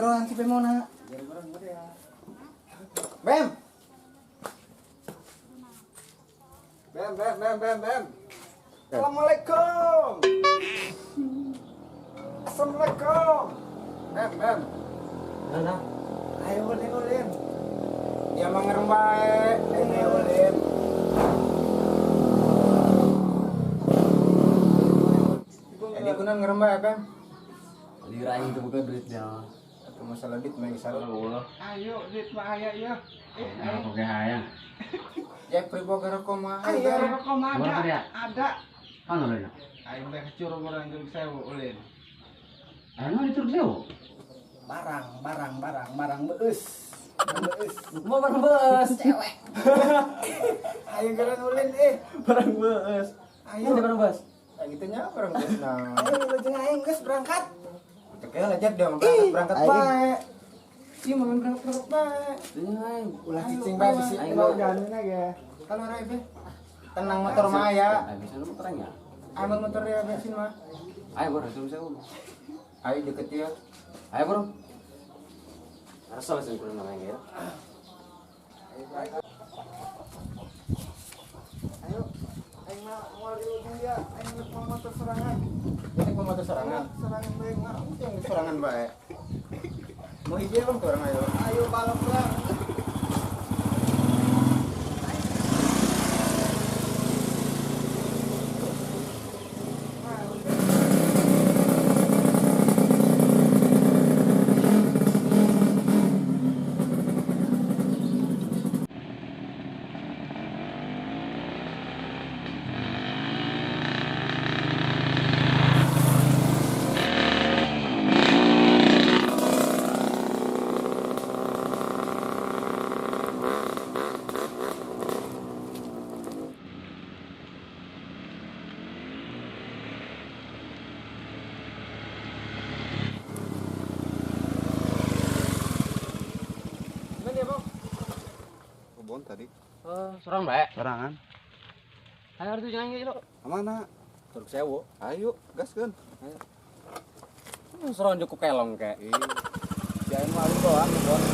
keruan si Pemona. Bem. Bem. Assalamualaikum. Assalamualaikum. Bem. Mana? Ayo ulin. Ya mangerem bae. Ayo ulin. Ini kuna ngerem bae, Bem. Lirain itu bukan duitnya. Atau masalah duit mah salah. Ayo, duit mah aya ya. Apa kayak hayang? Ya priboga rokok mah. Ayo, rokok mah Berapa dia? ada. Kan oleh nak. Ayo udah kecur orang jeung sewu ulin. Ayo itu jauh. Barang beus. Mau bareng bus cewek. Ayo geran ulin Bareng bus. Ayo Ini bareng bus. kayak gitu nya barang beus nah. Ayo lu jeung aing geus berangkat. Ceknya lejat dong berangkat bae. Iya mau berangkat bae. Ini lain. Ulah cicing bae sih. Ayo. Mau jalan aja. Kalau Rebe tenang motor mah ya. Bisa lu motornya. Aman motor ya bensin mah. Ayo bro, itu bisa. Ayo deket ya. Ayo bro. Rasa langsung kurang namanya ya. Ayo. Aing mah moal di ujung dia. Aing geus mau motor serangan. Ini mau motor serangan. Serangan bae mah. Yang serangan bae. Mau hiji bang orang ayo. Ayo balap perang. Kebon tadi. Serang baik. Serangan. Ayo harus jangan gitu. Mana? Turuk sewu. Ayo gaskeun. Serang cukup kelong kayak. Jangan malu doang, Bos.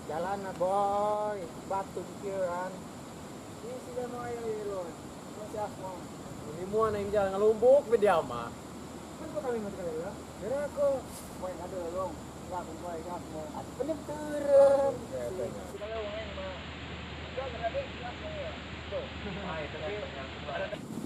Jalan na boy, batu pikiran. Ini sudah mau ayo ilon. Masih asma. Ini mua na yung jalan ngelumbuk video mah. Kan kok kami mati kali ya? Jadi aku boy ada dong. Enggak aku boy gas mau. Penyem turun. Kita lewat yang mah. Enggak ada gas mau ya. Tuh. Ah itu yang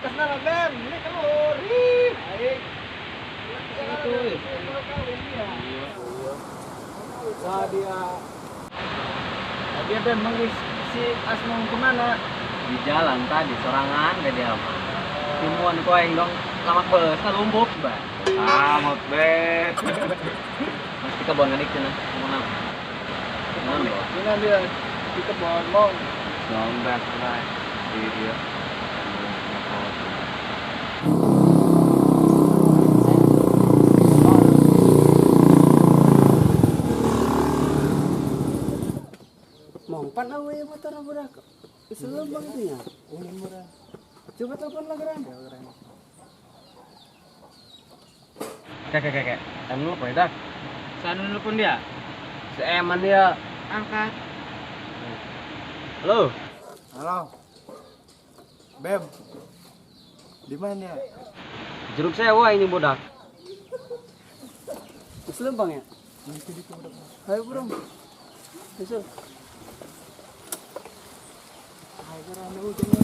Kesana lah Bem, ini telur. Ih, baik. Itu. Nah dia. Dia Bem manggil si Asmo kemana? Di jalan tadi sorangan gak dia mah. Timuan koeng dong lamak beus lumbuk, Mbak. Mot bet. Mas di kebon ngadik cenah. Munang. Ini dia di kebon mau. Dombet lah. Iya. Mongpan awe motor budak. Islam bang itu ya. Ulin murah. Coba telepon lagi Ran. Kakek. Anu apa ya, Dak? Sanu nelpon dia. Seeman dia. Angkat. Halo. Halo. Beb. Di mana ya? Jeruk sewa ini bodak. Islam bang ya. Ayo bro. Islam. Ayo karena hujannya.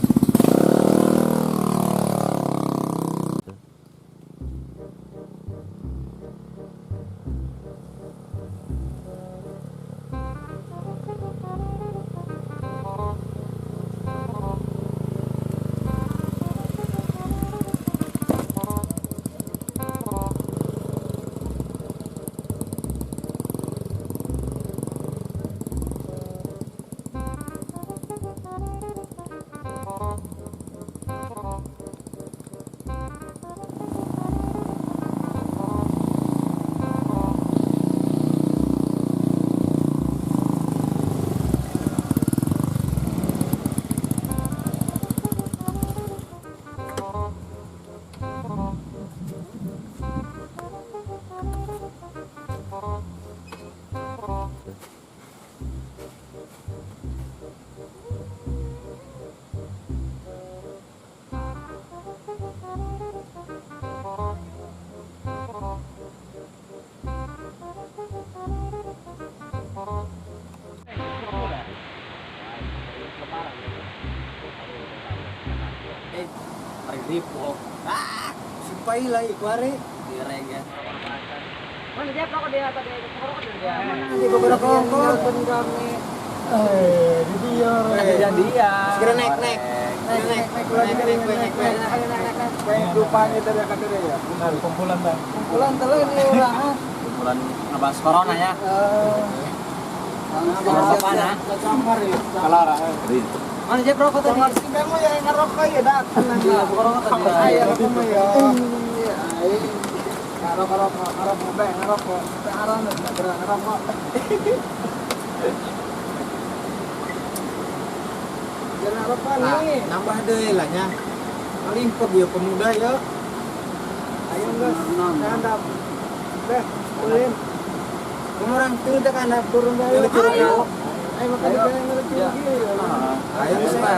Ripo. Simpai lah ikware. Direng ya. Mana dia kok dia tadi kok dia. Di beberapa kongkol kami. di dia. Dia. Segera naik. Rupanya tadi akan dia ya. Benar, kumpulan dah. Kumpulan telur ini orang. Kumpulan ngebahas corona ya. Apa nah? Campur ya. Kalara. Mana dia rokok tadi? Kamu yang ngerokok ya dak. Iya, rokok tadi. Ayo rokok ya. Ngerokok. Sekarang enggak gerak ngerokok. Jangan rokok nih. Nambah deh lah nya. Paling dia pemuda ya. Ayo guys. Kandap. Deh, ulin. Orang tuh udah kan turun dari. Ayo. Ayo makan yang ngerti. Ayo bisa.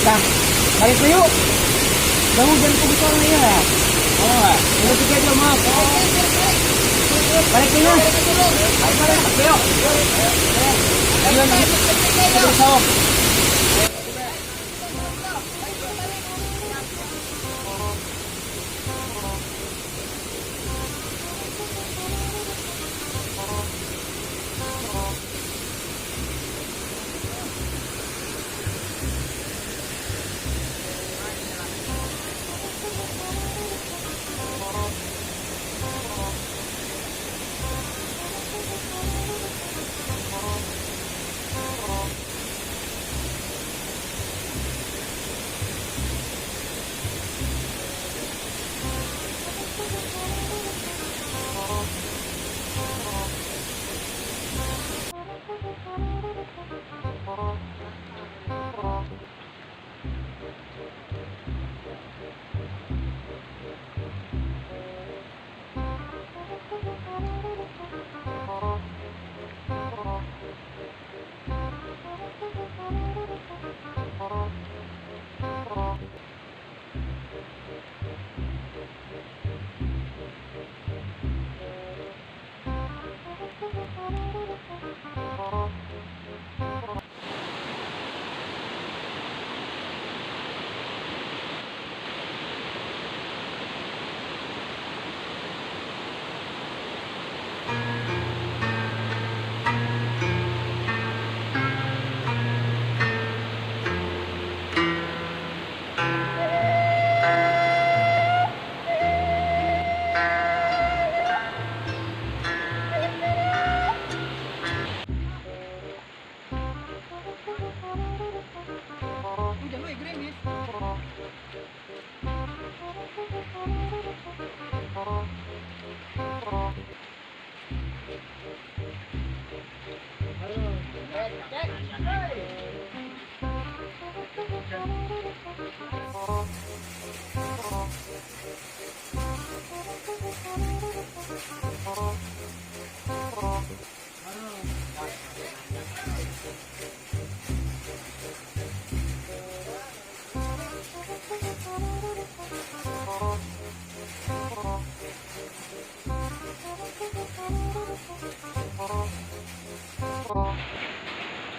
Dah, balik dulu yuk. Udah hujan kubis orang ya. Oh, udah tiga jam maaf. Balik dulu. Balik, yuk. Ayo, ayo.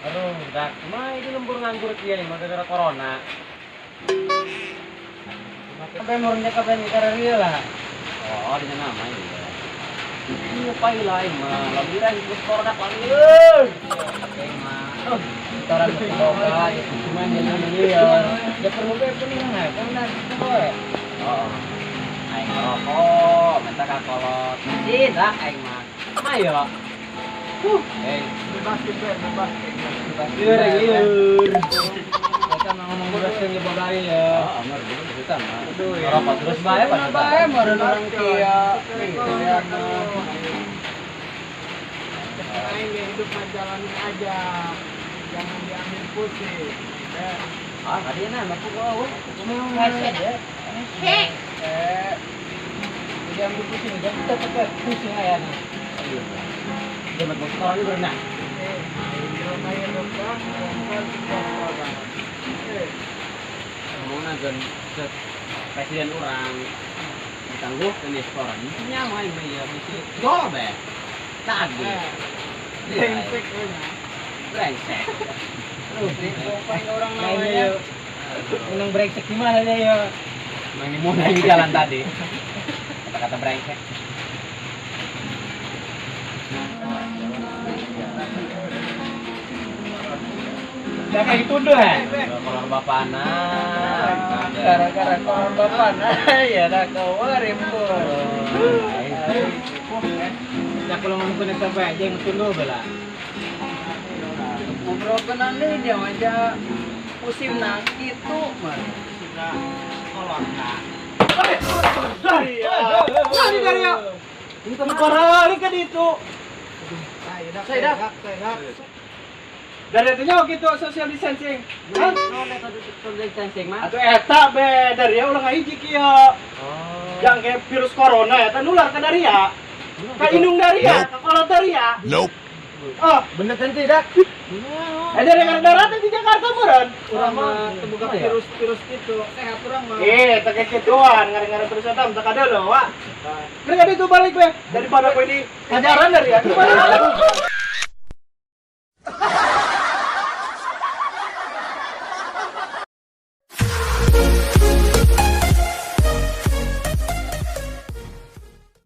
Aduh, dak, mah itu lembur nganggur dia nih, gara-gara corona. Sampai mau renyak apa nih karena dia lah. Oh, dia nama ini. Ini apa lain mah, lebih lagi ikut corona paling. Oke mah, orang berdoa itu cuma dia namanya. Ya perlu kayak nih mah, karena itu boy. Oh, aing rokok, minta kakolot, mesin lah aing mah. Ayo. Bebas, bebas, bebas. Bebas, bebas. kita ngomong beras yang dibodai ya. Amar dulu kita mah. Aduh ya. Apa terus bae Pak? Bae meureun orang kia. Aing hidup mah jalanin aja. Jangan diambil pusing. Ah, tadi na mah kok. Memang ngasih ya. Heh. Diambil pusing dan kita tetap pusing aya nih. Jamat motor ini berenang. Lumayan dokter, Ngomong nagan presiden orang tangguh ini sekolah ini nyaman ya mesti job ya. Tadi. brengsek punya. Brengsek. Paling orang namanya Unang brengsek gimana ya ya? Emang ini mau di jalan tadi. Kata-kata brengsek. siapa yang dituduh ya? Kolor bapak anak. Gara-gara kolor bapak nah ya dah kau ribut. Ya kalau ngomong kena sampai aja yang tunduk bela. Ngobrol nanti dia aja pusing nah gitu mah. Sudah kolor nah. Dari ya. Ini teman korali kan itu. Saya dah. Dari itu nyawa gitu social distancing. Hah? Social distancing mah. Atau eta be dari ya ulah hiji kieu. Yang kayak virus corona ya nular ke dari ya. Ka indung dari ya, ka kolot dari ya. Nope. Oh, Bener kan tidak? dari darat di Jakarta meureun. Urang mah terbuka virus-virus gitu. Sehat urang mah. Tak kayak gituan, ngare-ngare terus eta teu kada loh, Wak. Mereka itu balik be daripada kowe di pacaran dari ya. Balik.